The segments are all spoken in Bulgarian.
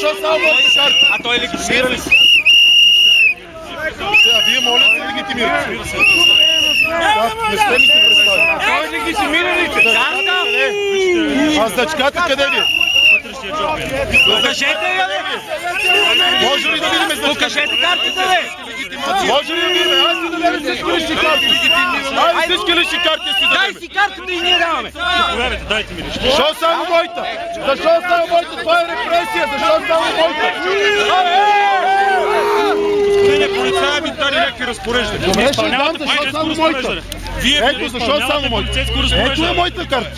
Защо само моите карти? А той легитимира ли си? Сега, вие моля да се легитимирате. Не сте ми се представили. Той легитимира ли се? А значката къде ви е? Покажете я, бе! Може ли да видим значката? Покажете картите, бе! Може ли да видим? Айде да дадем всички лични карти. Айде всички лични карти си Дай дадем. си картата и ние даваме! Дайте ми нещо. Защо само моята? Защо само моята? Това е репресия. Защо само моята? Господине полицая ви даде някакви разпореждания. Добре, ще дам, защо само моята? Ето, защо само моята? Ето е моята карта.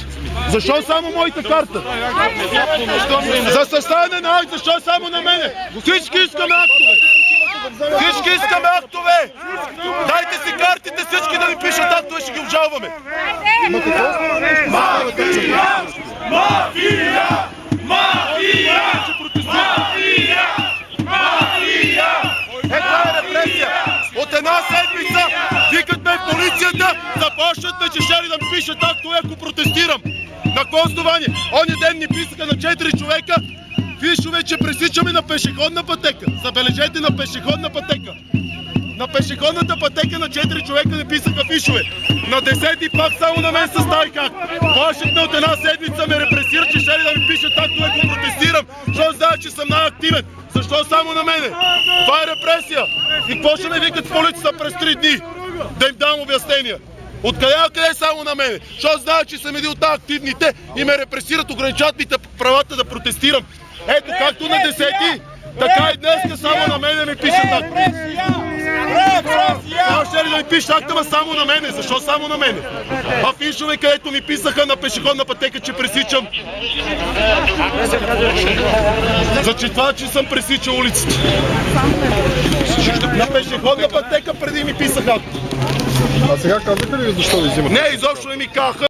Защо само моята карта? За съставяне на акт, защо само на мене? Всички искаме актове! Всички искаме актове! Дайте си картите, всички да ми пишат актове, ще ги обжалваме! Мафия! Мафия! Мафия! Мафия! Мафия! Ето е репресия! От една седмица викат ме в полицията, започнат ме, че ще ли да ми пишат актове, ако протестирам. На какво основание? Оня ден ни писаха на 4 човека, фишове, че пресичаме на пешеходна пътека. Забележете, на пешеходна пътека. На пешеходната пътека на 4 човека не писаха фишове. На 10-ти пак само на мен състави как. Плашехме от една седмица, ме репресират, че ще ли да ми пишат актове, ако протестирам. Защото знаят, че съм най-активен. Защо само на мене? Това е репресия. И какво ще ме викат в полицията през 3 дни? Да им дам обяснения. Откъде само на мене? Защото знаят, че съм един от активните и ме репресират, ограничават ми правата да протестирам. Ето, както на 10-ти, така и днеска само на мене ми пишат акта. Ще ли да ми пишат акта, ма само на мене? Защо само на мене? А фишове, където ми писаха на пешеходна пътека, че пресичам. За това, че съм пресичал улицата. На пешеходна пътека преди ми писаха акта. А сега казвате ли защо ви взимат? Не, изобщо не ми казаха.